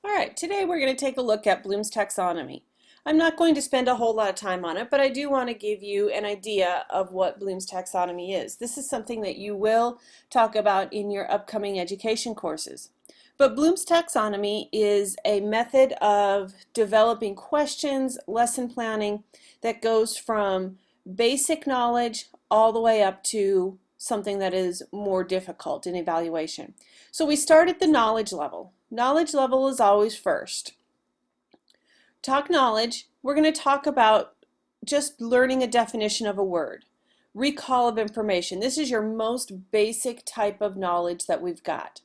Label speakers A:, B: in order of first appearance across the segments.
A: All right, today we're going to take a look at Bloom's taxonomy. I'm not going to spend a whole lot of time on it, but I do want to give you an idea of what Bloom's taxonomy is. This is something that you will talk about in your upcoming education courses. But Bloom's taxonomy is a method of developing questions, lesson planning that goes from basic knowledge all the way up to something that is more difficult in evaluation. So we start at the knowledge level. Knowledge level is always first. Talk knowledge, we're going to talk about just learning a definition of a word. Recall of information. This is your most basic type of knowledge that we've got.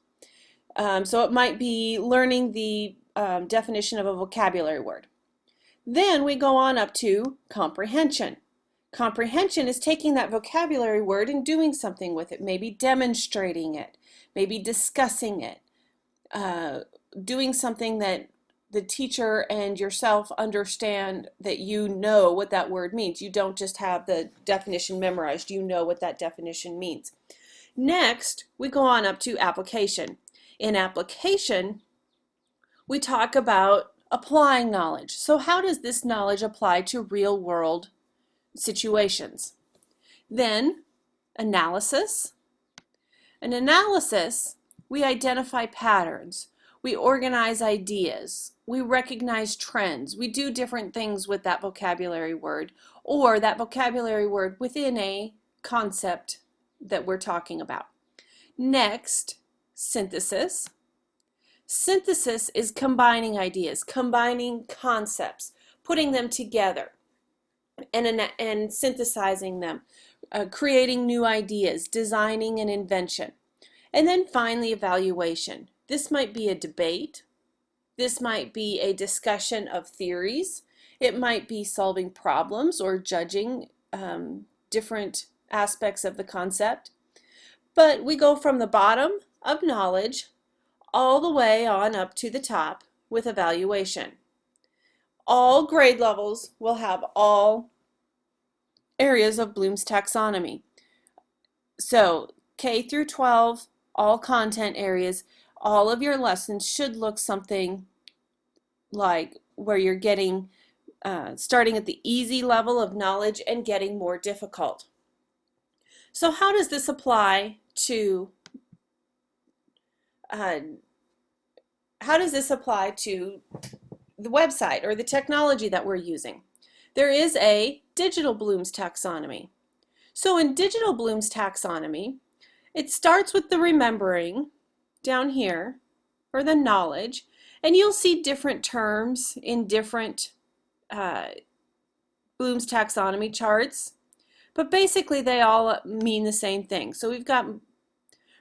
A: So it might be learning the definition of a vocabulary word. Then we go on up to comprehension. Comprehension is taking that vocabulary word and doing something with it, maybe demonstrating it, maybe discussing it. Doing something that the teacher and yourself understand that you know what that word means. You don't just have the definition memorized, you know what that definition means. Next, we go on up to application. In application, we talk about applying knowledge. So how does this knowledge apply to real world situations? Then, analysis. An analysis, we identify patterns, we organize ideas, we recognize trends, we do different things with that vocabulary word or that vocabulary word within a concept that we're talking about. Next, synthesis. Synthesis is combining ideas, combining concepts, putting them together and synthesizing them, creating new ideas, designing an invention. And then finally, evaluation. This might be a debate. This might be a discussion of theories. It might be solving problems or judging different aspects of the concept. But we go from the bottom of knowledge all the way on up to the top with evaluation. All grade levels will have all areas of Bloom's taxonomy. So K through 12, all content areas, all of your lessons should look something like where you're getting starting at the easy level of knowledge and getting more difficult. So how does this apply to the website or the technology that we're using? There is a digital Bloom's taxonomy. So in digital Bloom's taxonomy, it starts with the remembering down here, or the knowledge, and you'll see different terms in different Bloom's taxonomy charts, but basically they all mean the same thing. So we've got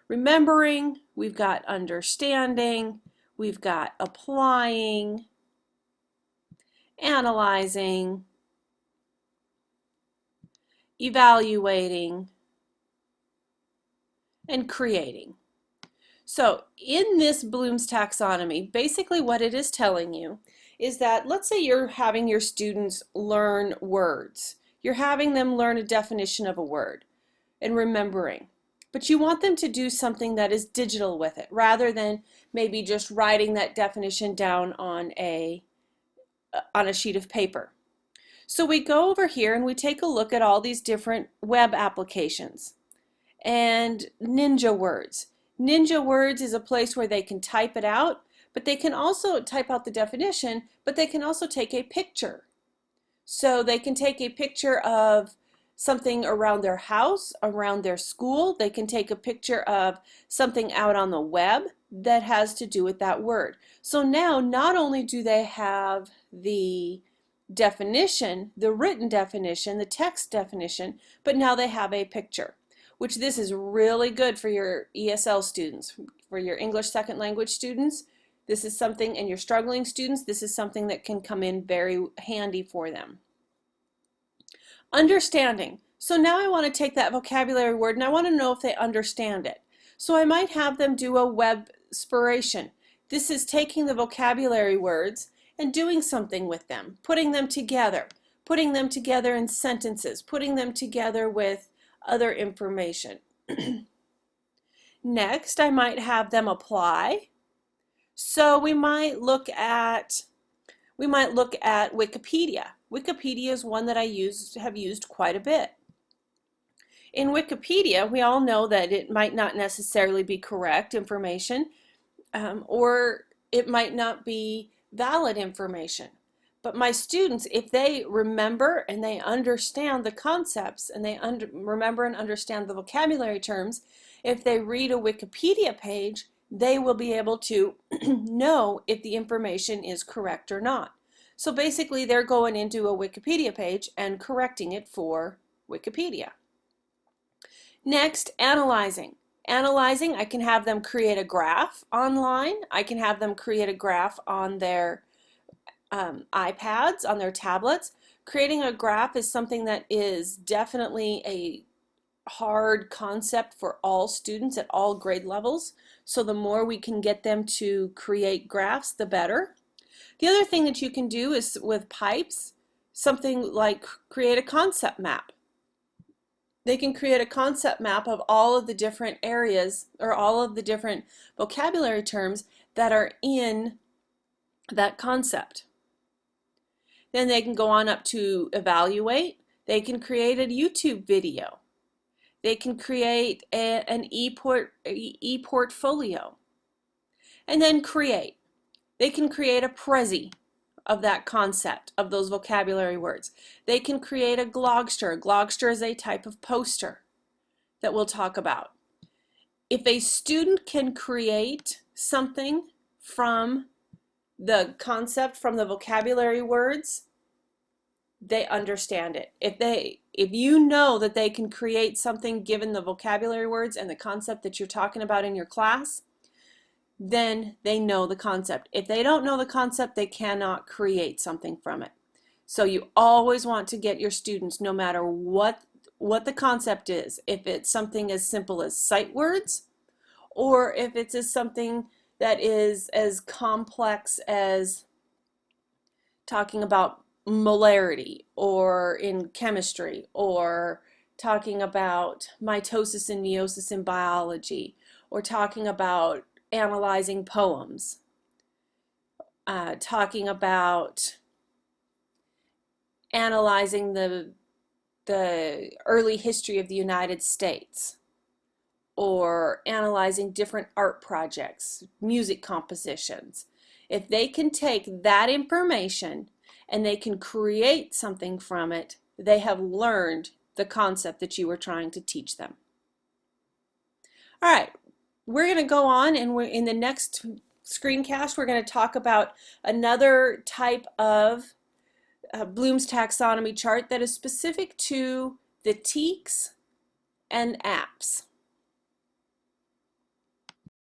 A: remembering, we've got understanding, we've got applying, analyzing, evaluating, and creating. So in this Bloom's taxonomy, basically what it is telling you is that, let's say you're having your students learn words. You're having them learn a definition of a word and remembering. But you want them to do something that is digital with it, rather than maybe just writing that definition down on a sheet of paper. So we go over here and we take a look at all these different web applications and Ninja Words. Ninja Words is a place where they can type it out, but they can also type out the definition, but they can also take a picture. So they can take a picture of something around their house, around their school. They can take a picture of something out on the web that has to do with that word. So now not only do they have the definition, the written definition, the text definition, but now they have a picture, which this is really good for your ESL students, for your English second language students. This is something, and your struggling students, this is something that can come in very handy for them. Understanding. So now I want to take that vocabulary word and I want to know if they understand it. So I might have them do a web spiration. This is taking the vocabulary words and doing something with them, putting them together in sentences, putting them together with other information. Next, I might have them apply. So we might look at Wikipedia. Wikipedia is one that have used quite a bit. In Wikipedia, we all know that it might not necessarily be correct information, or it might not be valid information. But my students, if they remember and they understand the concepts and they remember and understand the vocabulary terms, if they read a Wikipedia page, they will be able to know if the information is correct or not. So basically, they're going into a Wikipedia page and correcting it for Wikipedia. Next, analyzing. Analyzing, I can have them create a graph online. I can have them create a graph on their iPads, on their tablets. Creating a graph is something that is definitely a hard concept for all students at all grade levels. So the more we can get them to create graphs, the better. The other thing that you can do is with pipes, something like create a concept map. They can create a concept map of all of the different areas or all of the different vocabulary terms that are in that concept. Then they can go on up to evaluate. They can create a YouTube video. They can create an e-portfolio. And then create. They can create a Prezi of that concept, of those vocabulary words. They can create a Glogster. Glogster is a type of poster that we'll talk about. If a student can create something from the concept, from the vocabulary words, they understand it. If you know that they can create something given the vocabulary words and the concept that you're talking about in your class, then they know the concept. If they don't know the concept, they cannot create something from it. So you always want to get your students, no matter what the concept is, if it's something as simple as sight words, or if it's something that is as complex as talking about molarity, or in chemistry, or talking about mitosis and meiosis in biology, or talking about analyzing poems, talking about analyzing the early history of the United States, or analyzing different art projects, music compositions. If they can take that information and they can create something from it, they have learned the concept that you were trying to teach them. All right, we're going to go on, and in the next screencast, we're going to talk about another type of Bloom's taxonomy chart that is specific to the TEKS and apps.